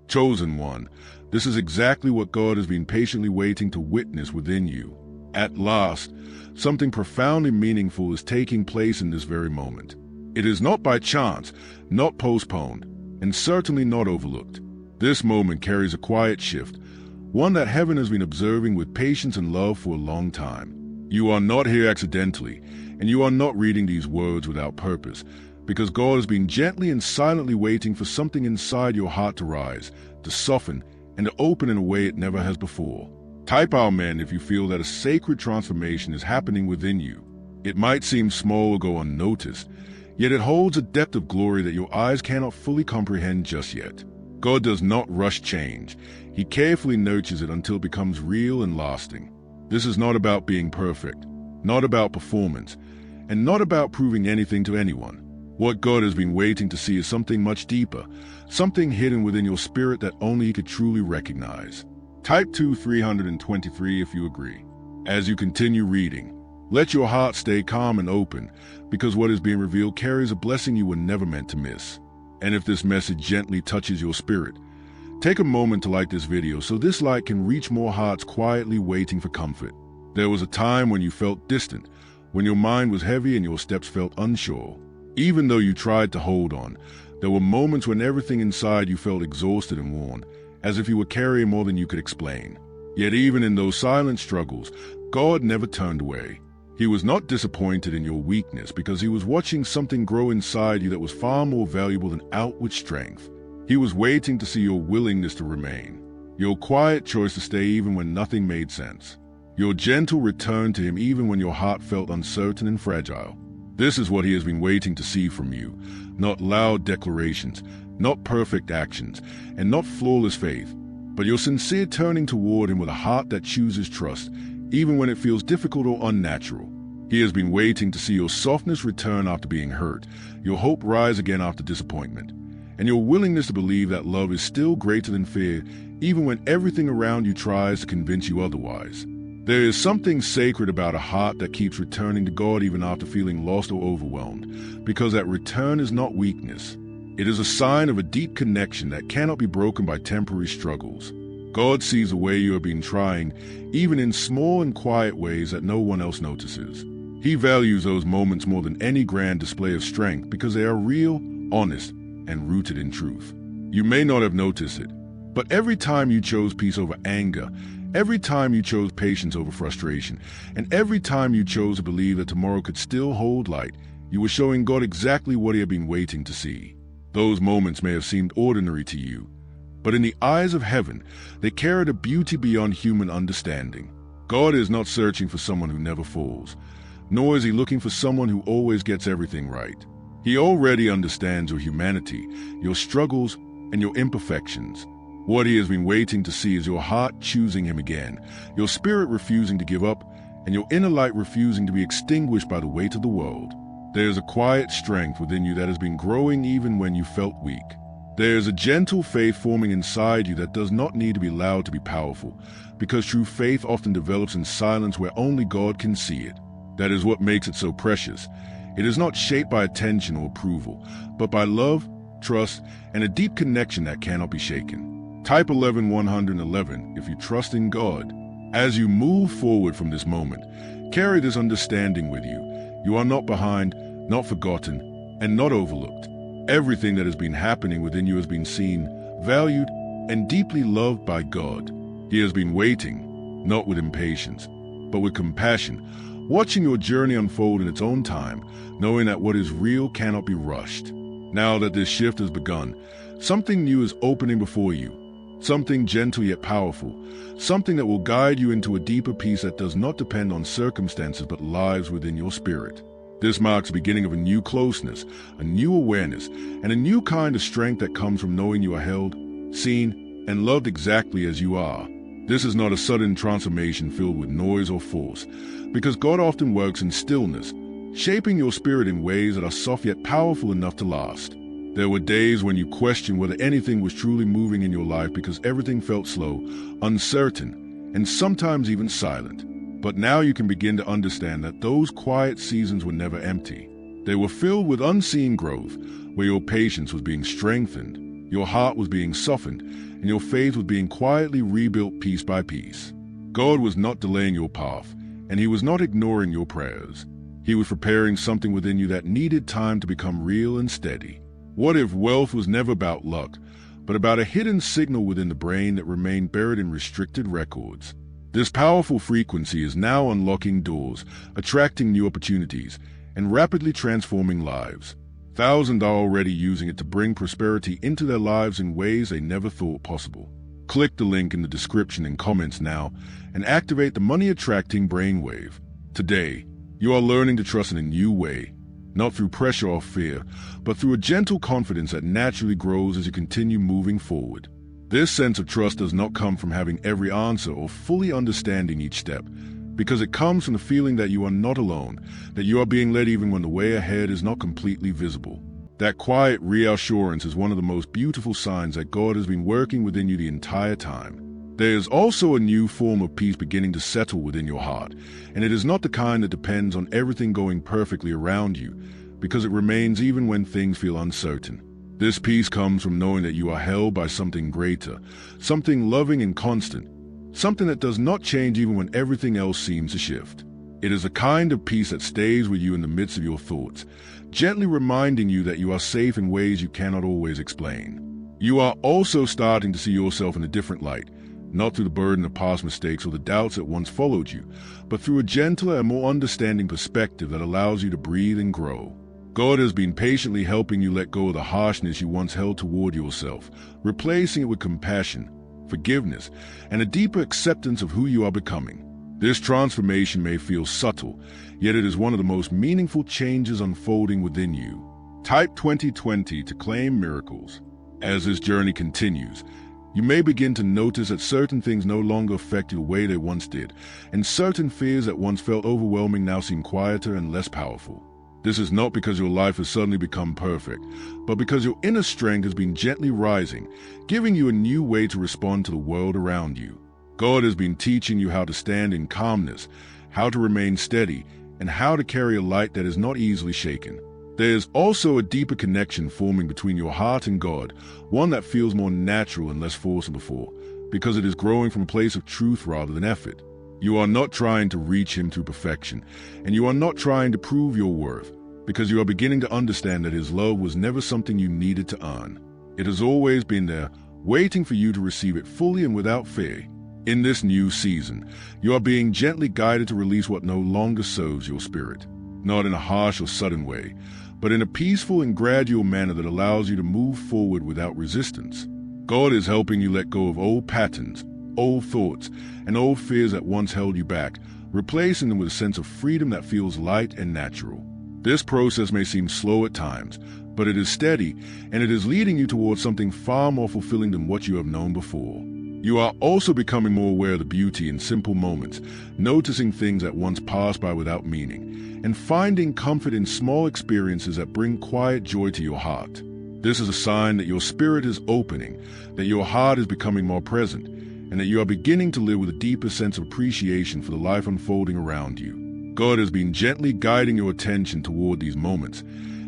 Chosen one, this is exactly what God has been patiently waiting to witness within you. At last, something profoundly meaningful is taking place in this very moment. It is not by chance, not postponed, and certainly not overlooked. This moment carries a quiet shift, one that heaven has been observing with patience and love for a long time. You are not here accidentally, and you are not reading these words without purpose, because God has been gently and silently waiting for something inside your heart to rise, to soften, and to open in a way it never has before. Type Amen if you feel that a sacred transformation is happening within you. It might seem small or go unnoticed, yet it holds a depth of glory that your eyes cannot fully comprehend just yet. God does not rush change. He carefully nurtures it until it becomes real and lasting. This is not about being perfect, not about performance, and not about proving anything to anyone. What God has been waiting to see is something much deeper, something hidden within your spirit that only He could truly recognize. Type 323 if you agree. As you continue reading, let your heart stay calm and open, because what is being revealed carries a blessing you were never meant to miss. And if this message gently touches your spirit, take a moment to like this video so this light can reach more hearts quietly waiting for comfort. There was a time when you felt distant, when your mind was heavy and your steps felt unsure. Even though you tried to hold on, there were moments when everything inside you felt exhausted and worn, as if you were carrying more than you could explain. Yet even in those silent struggles, God never turned away. He was not disappointed in your weakness because He was watching something grow inside you that was far more valuable than outward strength. He was waiting to see your willingness to remain, your quiet choice to stay even when nothing made sense, your gentle return to Him even when your heart felt uncertain and fragile. This is what He has been waiting to see from you, not loud declarations, not perfect actions, and not flawless faith, but your sincere turning toward Him with a heart that chooses trust, even when it feels difficult or unnatural. He has been waiting to see your softness return after being hurt, your hope rise again after disappointment, and your willingness to believe that love is still greater than fear, even when everything around you tries to convince you otherwise. There is something sacred about a heart that keeps returning to God even after feeling lost or overwhelmed, because that return is not weakness. It is a sign of a deep connection that cannot be broken by temporary struggles. God sees the way you have been trying, even in small and quiet ways that no one else notices. He values those moments more than any grand display of strength because they are real, honest, and rooted in truth. You may not have noticed it, but every time you chose peace over anger, every time you chose patience over frustration, and every time you chose to believe that tomorrow could still hold light, you were showing God exactly what He had been waiting to see. Those moments may have seemed ordinary to you, but in the eyes of heaven, they carried a beauty beyond human understanding. God is not searching for someone who never falls, nor is He looking for someone who always gets everything right. He already understands your humanity, your struggles, and your imperfections. What He has been waiting to see is your heart choosing Him again, your spirit refusing to give up, and your inner light refusing to be extinguished by the weight of the world. There is a quiet strength within you that has been growing even when you felt weak. There is a gentle faith forming inside you that does not need to be loud to be powerful, because true faith often develops in silence where only God can see it. That is what makes it so precious. It is not shaped by attention or approval, but by love, trust, and a deep connection that cannot be shaken. Type 11111 if you trust in God. As you move forward from this moment, carry this understanding with you. You are not behind, not forgotten, and not overlooked. Everything that has been happening within you has been seen, valued, and deeply loved by God. He has been waiting, not with impatience, but with compassion, watching your journey unfold in its own time, knowing that what is real cannot be rushed. Now that this shift has begun, something new is opening before you, something gentle yet powerful, something that will guide you into a deeper peace that does not depend on circumstances but lives within your spirit. This marks the beginning of a new closeness, a new awareness, and a new kind of strength that comes from knowing you are held, seen, and loved exactly as you are. This is not a sudden transformation filled with noise or force, because God often works in stillness, shaping your spirit in ways that are soft yet powerful enough to last. There were days when you questioned whether anything was truly moving in your life because everything felt slow, uncertain, and sometimes even silent. But now you can begin to understand that those quiet seasons were never empty. They were filled with unseen growth, where your patience was being strengthened, your heart was being softened, and your faith was being quietly rebuilt piece by piece. God was not delaying your path, and He was not ignoring your prayers. He was preparing something within you that needed time to become real and steady. What if wealth was never about luck, but about a hidden signal within the brain that remained buried in restricted records? This powerful frequency is now unlocking doors, attracting new opportunities, and rapidly transforming lives. Thousands are already using it to bring prosperity into their lives in ways they never thought possible. Click the link in the description and comments now and activate the money-attracting brainwave. Today, you are learning to trust in a new way, not through pressure or fear, but through a gentle confidence that naturally grows as you continue moving forward. This sense of trust does not come from having every answer or fully understanding each step, because it comes from the feeling that you are not alone, that you are being led even when the way ahead is not completely visible. That quiet reassurance is one of the most beautiful signs that God has been working within you the entire time. There is also a new form of peace beginning to settle within your heart, and it is not the kind that depends on everything going perfectly around you, because it remains even when things feel uncertain. This peace comes from knowing that you are held by something greater, something loving and constant, something that does not change even when everything else seems to shift. It is a kind of peace that stays with you in the midst of your thoughts, gently reminding you that you are safe in ways you cannot always explain. You are also starting to see yourself in a different light, not through the burden of past mistakes or the doubts that once followed you, but through a gentler and more understanding perspective that allows you to breathe and grow. God has been patiently helping you let go of the harshness you once held toward yourself, replacing it with compassion, forgiveness, and a deeper acceptance of who you are becoming. This transformation may feel subtle, yet it is one of the most meaningful changes unfolding within you. Type 2020 to claim miracles. As this journey continues, you may begin to notice that certain things no longer affect you the way they once did, and certain fears that once felt overwhelming now seem quieter and less powerful. This is not because your life has suddenly become perfect, but because your inner strength has been gently rising, giving you a new way to respond to the world around you. God has been teaching you how to stand in calmness, how to remain steady, and how to carry a light that is not easily shaken. There is also a deeper connection forming between your heart and God, one that feels more natural and less forced than before, because it is growing from a place of truth rather than effort. You are not trying to reach Him through perfection, and you are not trying to prove your worth, because you are beginning to understand that His love was never something you needed to earn. It has always been there, waiting for you to receive it fully and without fear. In this new season, you are being gently guided to release what no longer serves your spirit, not in a harsh or sudden way, but in a peaceful and gradual manner that allows you to move forward without resistance. God is helping you let go of old patterns, old thoughts, and old fears that once held you back, replacing them with a sense of freedom that feels light and natural. This process may seem slow at times, but it is steady, and it is leading you towards something far more fulfilling than what you have known before. You are also becoming more aware of the beauty in simple moments, noticing things that once passed by without meaning, and finding comfort in small experiences that bring quiet joy to your heart. This is a sign that your spirit is opening, that your heart is becoming more present, and that you are beginning to live with a deeper sense of appreciation for the life unfolding around you. God has been gently guiding your attention toward these moments,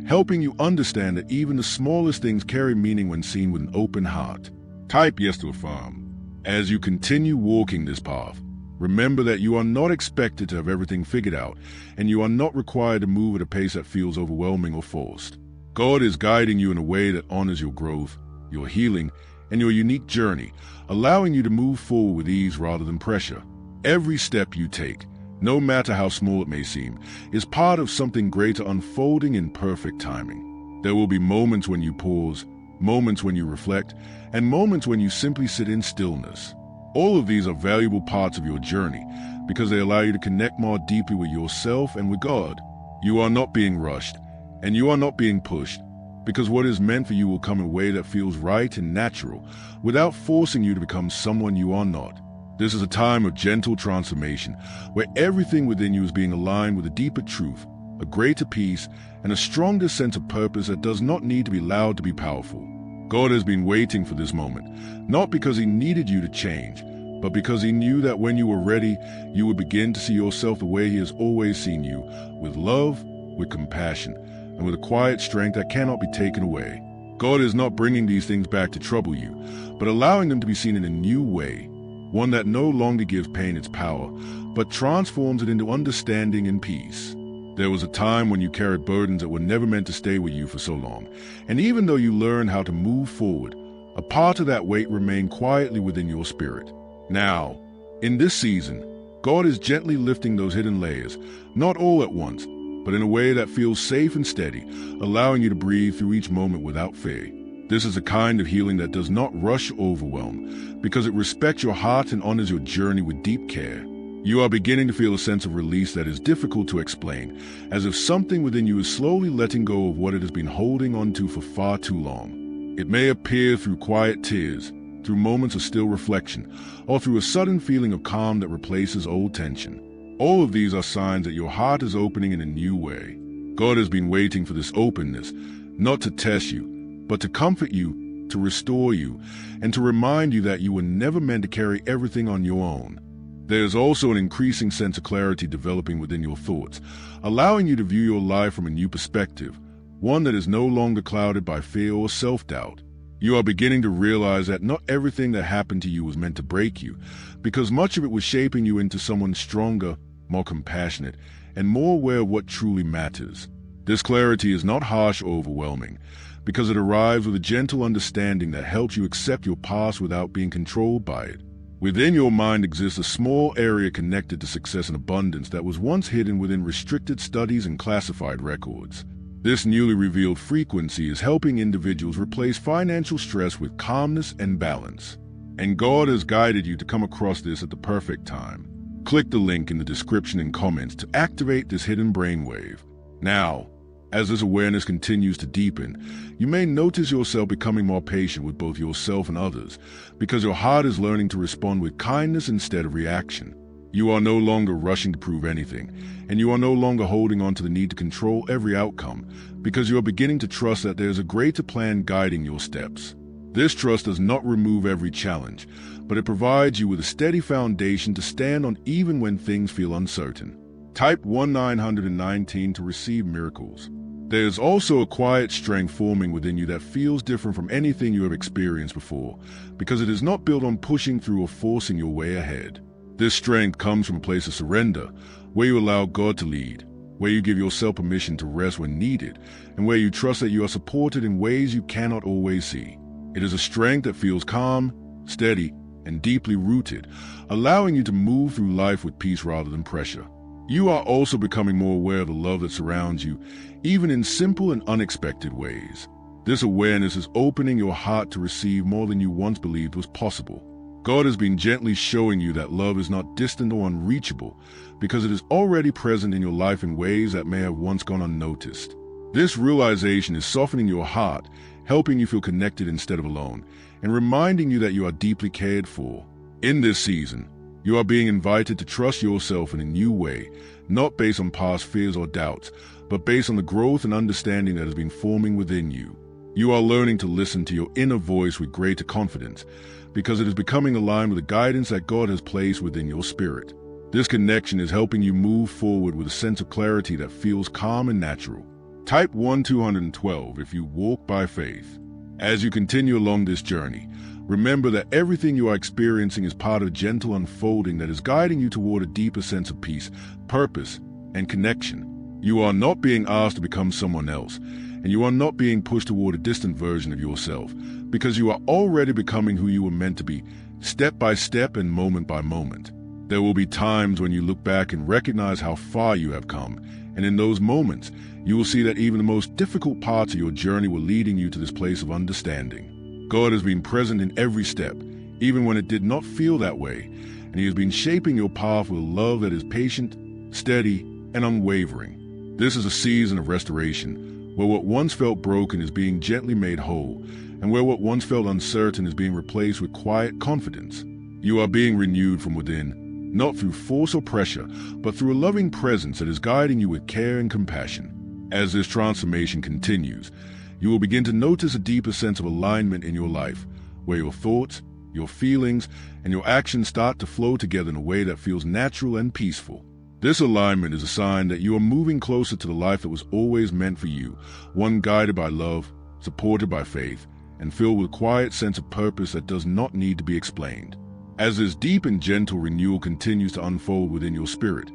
helping you understand that even the smallest things carry meaning when seen with an open heart. Type yes to affirm. As you continue walking this path, remember that you are not expected to have everything figured out, and you are not required to move at a pace that feels overwhelming or forced. God is guiding you in a way that honors your growth, your healing, and your unique journey, allowing you to move forward with ease rather than pressure. Every step you take, no matter how small it may seem, is part of something greater unfolding in perfect timing. There will be moments when you pause, moments when you reflect, and moments when you simply sit in stillness. All of these are valuable parts of your journey because they allow you to connect more deeply with yourself and with God. You are not being rushed, and you are not being pushed, because what is meant for you will come in a way that feels right and natural, without forcing you to become someone you are not. This is a time of gentle transformation, where everything within you is being aligned with a deeper truth, a greater peace, and a stronger sense of purpose that does not need to be loud to be powerful. God has been waiting for this moment, not because He needed you to change, but because He knew that when you were ready, you would begin to see yourself the way He has always seen you, with love, with compassion, and with a quiet strength that cannot be taken away. God is not bringing these things back to trouble you, but allowing them to be seen in a new way, one that no longer gives pain its power, but transforms it into understanding and peace. There was a time when you carried burdens that were never meant to stay with you for so long, and even though you learned how to move forward, a part of that weight remained quietly within your spirit. Now, in this season, God is gently lifting those hidden layers, not all at once, but in a way that feels safe and steady, allowing you to breathe through each moment without fear. This is a kind of healing that does not rush or overwhelm, because it respects your heart and honors your journey with deep care. You are beginning to feel a sense of release that is difficult to explain, as if something within you is slowly letting go of what it has been holding onto for far too long. It may appear through quiet tears, through moments of still reflection, or through a sudden feeling of calm that replaces old tension. All of these are signs that your heart is opening in a new way. God has been waiting for this openness, not to test you, but to comfort you, to restore you, and to remind you that you were never meant to carry everything on your own. There is also an increasing sense of clarity developing within your thoughts, allowing you to view your life from a new perspective, one that is no longer clouded by fear or self-doubt. You are beginning to realize that not everything that happened to you was meant to break you, because much of it was shaping you into someone stronger, more compassionate, and more aware of what truly matters. This clarity is not harsh or overwhelming, because it arrives with a gentle understanding that helps you accept your past without being controlled by it. Within your mind exists a small area connected to success and abundance that was once hidden within restricted studies and classified records. This newly revealed frequency is helping individuals replace financial stress with calmness and balance. And God has guided you to come across this at the perfect time. Click the link in the description and comments to activate this hidden brainwave. Now, as this awareness continues to deepen, you may notice yourself becoming more patient with both yourself and others, because your heart is learning to respond with kindness instead of reaction. You are no longer rushing to prove anything, and you are no longer holding on to the need to control every outcome, because you are beginning to trust that there is a greater plan guiding your steps. This trust does not remove every challenge, but it provides you with a steady foundation to stand on even when things feel uncertain. Type 1919 to receive miracles. There is also a quiet strength forming within you that feels different from anything you have experienced before, because it is not built on pushing through or forcing your way ahead. This strength comes from a place of surrender, where you allow God to lead, where you give yourself permission to rest when needed, and where you trust that you are supported in ways you cannot always see. It is a strength that feels calm, steady, and deeply rooted, allowing you to move through life with peace rather than pressure. You are also becoming more aware of the love that surrounds you, even in simple and unexpected ways. This awareness is opening your heart to receive more than you once believed was possible. God has been gently showing you that love is not distant or unreachable, because it is already present in your life in ways that may have once gone unnoticed. This realization is softening your heart, helping you feel connected instead of alone, and reminding you that you are deeply cared for. In this season, you are being invited to trust yourself in a new way, not based on past fears or doubts, but based on the growth and understanding that has been forming within you. You are learning to listen to your inner voice with greater confidence, because it is becoming aligned with the guidance that God has placed within your spirit. This connection is helping you move forward with a sense of clarity that feels calm and natural. Type 1212 if you walk by faith. As you continue along this journey, remember that everything you are experiencing is part of a gentle unfolding that is guiding you toward a deeper sense of peace, purpose, and connection. You are not being asked to become someone else, and you are not being pushed toward a distant version of yourself, because you are already becoming who you were meant to be, step by step and moment by moment. There will be times when you look back and recognize how far you have come, and in those moments, you will see that even the most difficult parts of your journey were leading you to this place of understanding. God has been present in every step, even when it did not feel that way, and He has been shaping your path with a love that is patient, steady, and unwavering. This is a season of restoration, where what once felt broken is being gently made whole, and where what once felt uncertain is being replaced with quiet confidence. You are being renewed from within, not through force or pressure, but through a loving presence that is guiding you with care and compassion. As this transformation continues, you will begin to notice a deeper sense of alignment in your life, where your thoughts, your feelings, and your actions start to flow together in a way that feels natural and peaceful. This alignment is a sign that you are moving closer to the life that was always meant for you, one guided by love, supported by faith, and filled with a quiet sense of purpose that does not need to be explained. As this deep and gentle renewal continues to unfold within your spirit,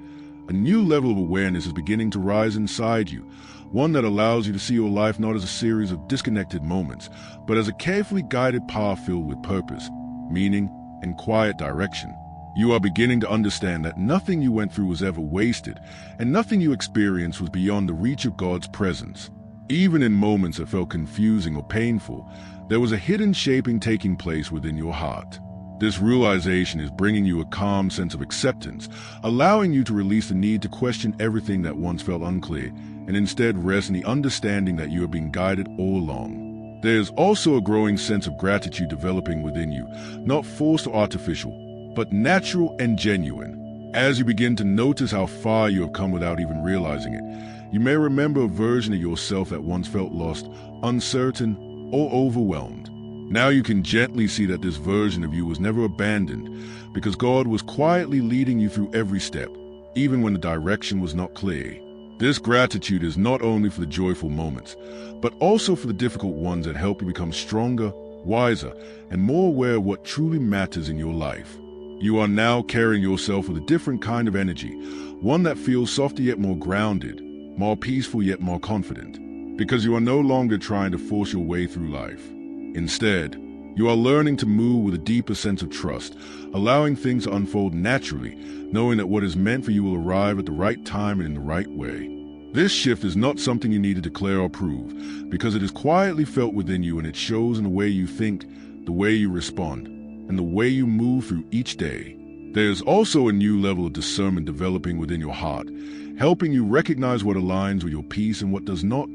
a new level of awareness is beginning to rise inside you, one that allows you to see your life not as a series of disconnected moments, but as a carefully guided path filled with purpose, meaning, and quiet direction. You are beginning to understand that nothing you went through was ever wasted, and nothing you experienced was beyond the reach of God's presence. Even in moments that felt confusing or painful, there was a hidden shaping taking place within your heart. This realization is bringing you a calm sense of acceptance, allowing you to release the need to question everything that once felt unclear, and instead rest in the understanding that you are being guided all along. There is also a growing sense of gratitude developing within you, not forced or artificial, but natural and genuine. As you begin to notice how far you have come without even realizing it, you may remember a version of yourself that once felt lost, uncertain, or overwhelmed. Now you can gently see that this version of you was never abandoned, because God was quietly leading you through every step, even when the direction was not clear. This gratitude is not only for the joyful moments, but also for the difficult ones that help you become stronger, wiser, and more aware of what truly matters in your life. You are now carrying yourself with a different kind of energy, one that feels softer yet more grounded, more peaceful yet more confident, because you are no longer trying to force your way through life. Instead, you are learning to move with a deeper sense of trust, allowing things to unfold naturally, knowing that what is meant for you will arrive at the right time and in the right way. This shift is not something you need to declare or prove, because it is quietly felt within you, and it shows in the way you think, the way you respond, and the way you move through each day. There is also a new level of discernment developing within your heart, helping you recognize what aligns with your peace and what does not,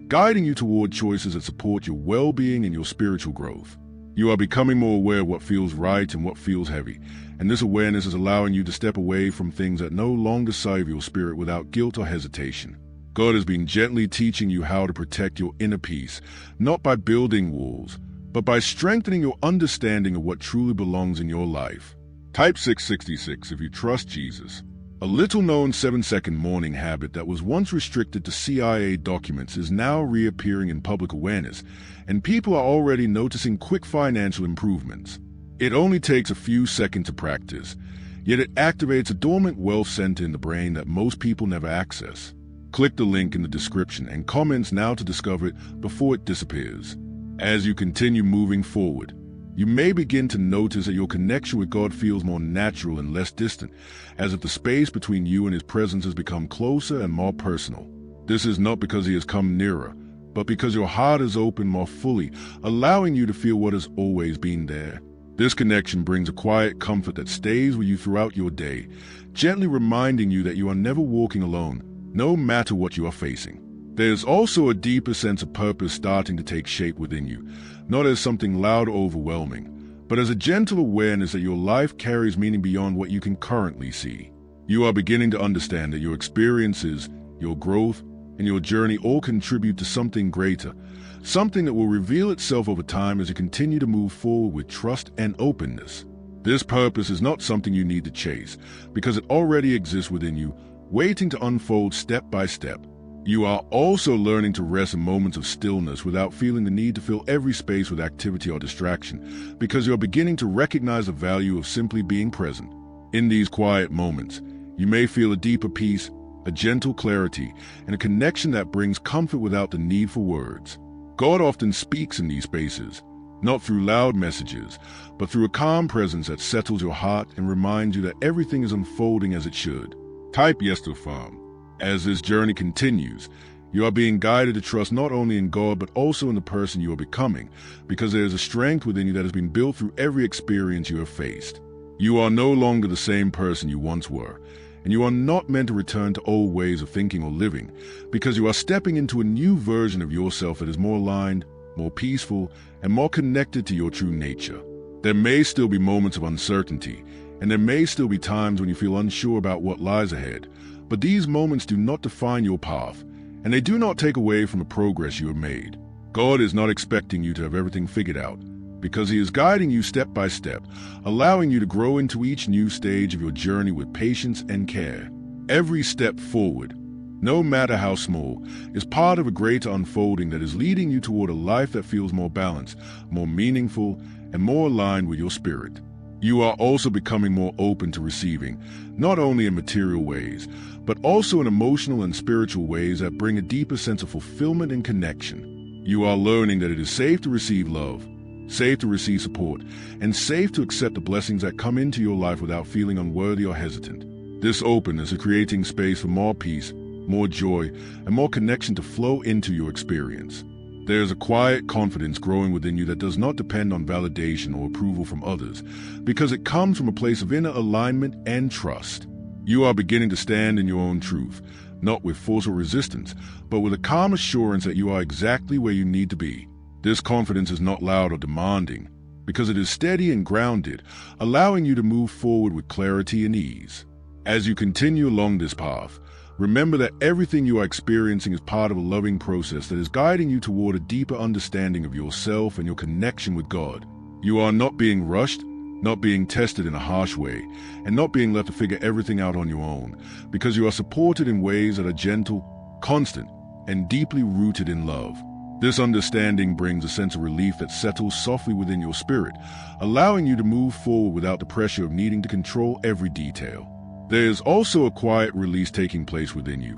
guiding you toward choices that support your well-being and your spiritual growth. You are becoming more aware of what feels right and what feels heavy, and this awareness is allowing you to step away from things that no longer serve your spirit without guilt or hesitation. God has been gently teaching you how to protect your inner peace, not by building walls, but by strengthening your understanding of what truly belongs in your life. Type 666 if you trust Jesus. A little-known 7-second morning habit that was once restricted to CIA documents is now reappearing in public awareness, and people are already noticing quick financial improvements. It only takes a few seconds to practice, yet it activates a dormant wealth center in the brain that most people never access. Click the link in the description and comments now to discover it before it disappears. As you continue moving forward, you may begin to notice that your connection with God feels more natural and less distant, as if the space between you and His presence has become closer and more personal. This is not because He has come nearer, but because your heart is open more fully, allowing you to feel what has always been there. This connection brings a quiet comfort that stays with you throughout your day, gently reminding you that you are never walking alone, no matter what you are facing. There is also a deeper sense of purpose starting to take shape within you, not as something loud or overwhelming, but as a gentle awareness that your life carries meaning beyond what you can currently see. You are beginning to understand that your experiences, your growth, and your journey all contribute to something greater, something that will reveal itself over time as you continue to move forward with trust and openness. This purpose is not something you need to chase, because it already exists within you, waiting to unfold step by step. You are also learning to rest in moments of stillness without feeling the need to fill every space with activity or distraction, because you're beginning to recognize the value of simply being present. In these quiet moments, you may feel a deeper peace, a gentle clarity, and a connection that brings comfort without the need for words. God often speaks in these spaces, not through loud messages, but through a calm presence that settles your heart and reminds you that everything is unfolding as it should. Type yes to affirm. As this journey continues, you are being guided to trust not only in God but also in the person you are becoming, because there is a strength within you that has been built through every experience you have faced. You are no longer the same person you once were, and you are not meant to return to old ways of thinking or living, because you are stepping into a new version of yourself that is more aligned, more peaceful, and more connected to your true nature. There may still be moments of uncertainty, and there may still be times when you feel unsure about what lies ahead, but these moments do not define your path, and they do not take away from the progress you have made. God is not expecting you to have everything figured out, because He is guiding you step by step, allowing you to grow into each new stage of your journey with patience and care. Every step forward, no matter how small, is part of a greater unfolding that is leading you toward a life that feels more balanced, more meaningful, and more aligned with your spirit. You are also becoming more open to receiving, not only in material ways, but also in emotional and spiritual ways that bring a deeper sense of fulfillment and connection. You are learning that it is safe to receive love, safe to receive support, and safe to accept the blessings that come into your life without feeling unworthy or hesitant. This openness is creating space for more peace, more joy, and more connection to flow into your experience. There is a quiet confidence growing within you that does not depend on validation or approval from others, because it comes from a place of inner alignment and trust. You are beginning to stand in your own truth, not with force or resistance, but with a calm assurance that you are exactly where you need to be. This confidence is not loud or demanding, because it is steady and grounded, allowing you to move forward with clarity and ease. As you continue along this path, remember that everything you are experiencing is part of a loving process that is guiding you toward a deeper understanding of yourself and your connection with God. You are not being rushed, not being tested in a harsh way, and not being left to figure everything out on your own, because you are supported in ways that are gentle, constant, and deeply rooted in love. This understanding brings a sense of relief that settles softly within your spirit, allowing you to move forward without the pressure of needing to control every detail. There is also a quiet release taking place within you,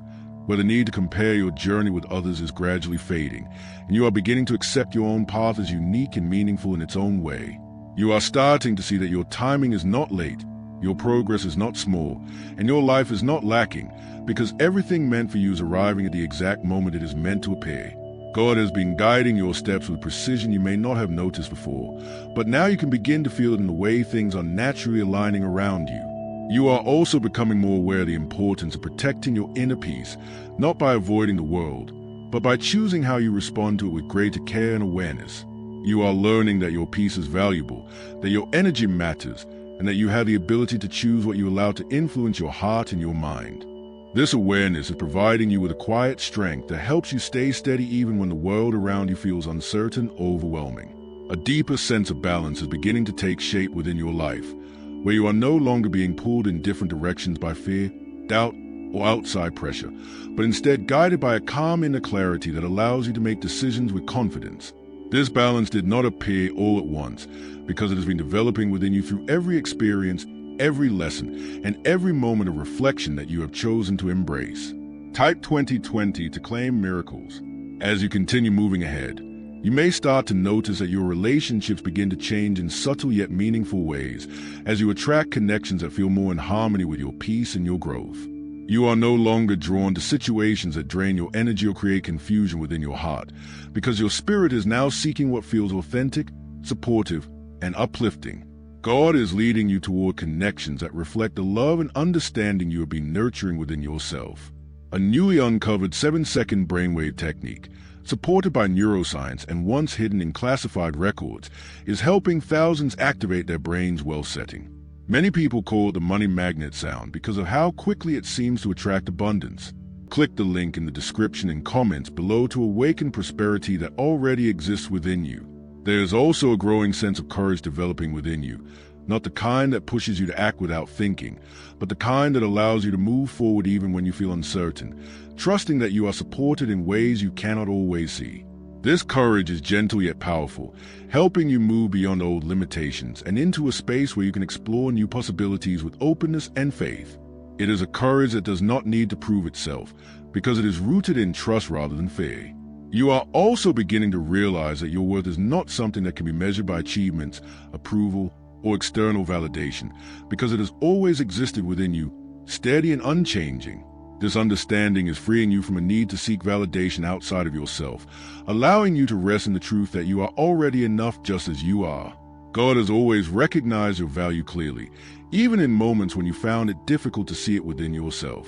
where the need to compare your journey with others is gradually fading, and you are beginning to accept your own path as unique and meaningful in its own way. You are starting to see that your timing is not late, your progress is not small, and your life is not lacking, because everything meant for you is arriving at the exact moment it is meant to appear. God has been guiding your steps with precision you may not have noticed before, but now you can begin to feel it in the way things are naturally aligning around you. You are also becoming more aware of the importance of protecting your inner peace, not by avoiding the world, but by choosing how you respond to it with greater care and awareness. You are learning that your peace is valuable, that your energy matters, and that you have the ability to choose what you allow to influence your heart and your mind. This awareness is providing you with a quiet strength that helps you stay steady even when the world around you feels uncertain or overwhelming. A deeper sense of balance is beginning to take shape within your life, where you are no longer being pulled in different directions by fear, doubt, or outside pressure, but instead guided by a calm inner clarity that allows you to make decisions with confidence. This balance did not appear all at once, because it has been developing within you through every experience, every lesson, and every moment of reflection that you have chosen to embrace. Type 2020 to claim miracles. As you continue moving ahead, you may start to notice that your relationships begin to change in subtle yet meaningful ways as you attract connections that feel more in harmony with your peace and your growth. You are no longer drawn to situations that drain your energy or create confusion within your heart, because your spirit is now seeking what feels authentic, supportive, and uplifting. God is leading you toward connections that reflect the love and understanding you have been nurturing within yourself. A newly uncovered 7-second brainwave technique, supported by neuroscience and once hidden in classified records, is helping thousands activate their brains while setting. Many people call it the money magnet sound because of how quickly it seems to attract abundance. Click the link in the description and comments below to awaken prosperity that already exists within you. There is also a growing sense of courage developing within you, not the kind that pushes you to act without thinking, but the kind that allows you to move forward even when you feel uncertain, trusting that you are supported in ways you cannot always see. This courage is gentle yet powerful, helping you move beyond old limitations and into a space where you can explore new possibilities with openness and faith. It is a courage that does not need to prove itself, because it is rooted in trust rather than fear. You are also beginning to realize that your worth is not something that can be measured by achievements, approval, or external validation, because it has always existed within you, steady and unchanging. This understanding is freeing you from a need to seek validation outside of yourself, allowing you to rest in the truth that you are already enough just as you are. God has always recognized your value clearly, even in moments when you found it difficult to see it within yourself.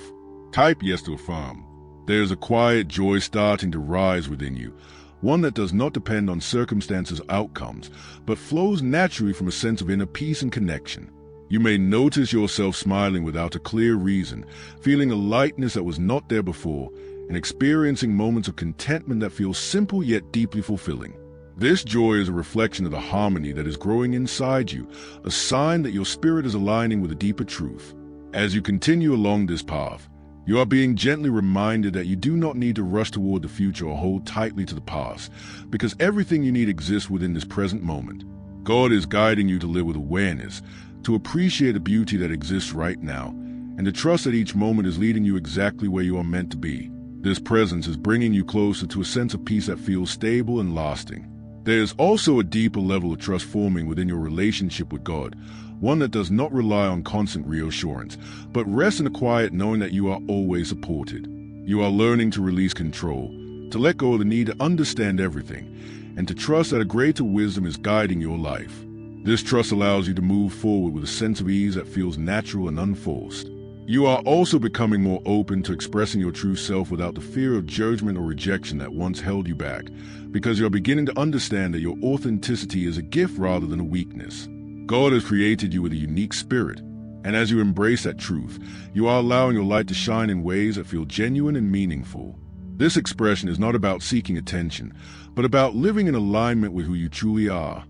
Type yes to affirm. There is a quiet joy starting to rise within you, one that does not depend on circumstances or outcomes, but flows naturally from a sense of inner peace and connection. You may notice yourself smiling without a clear reason, feeling a lightness that was not there before, and experiencing moments of contentment that feel simple yet deeply fulfilling. This joy is a reflection of the harmony that is growing inside you, a sign that your spirit is aligning with a deeper truth. As you continue along this path, You are being gently reminded that you do not need to rush toward the future or hold tightly to the past, because everything you need exists within this present moment. God is guiding you to live with awareness, to appreciate the beauty that exists right now, and to trust that each moment is leading you exactly where you are meant to be. This presence is bringing you closer to a sense of peace that feels stable and lasting. There is also a deeper level of trust forming within your relationship with God, one that does not rely on constant reassurance, but rests in a quiet knowing that you are always supported. You are learning to release control, to let go of the need to understand everything, and to trust that a greater wisdom is guiding your life. This trust allows you to move forward with a sense of ease that feels natural and unforced. You are also becoming more open to expressing your true self without the fear of judgment or rejection that once held you back, because you are beginning to understand that your authenticity is a gift rather than a weakness. God has created you with a unique spirit, and as you embrace that truth, you are allowing your light to shine in ways that feel genuine and meaningful. This expression is not about seeking attention, but about living in alignment with who you truly are.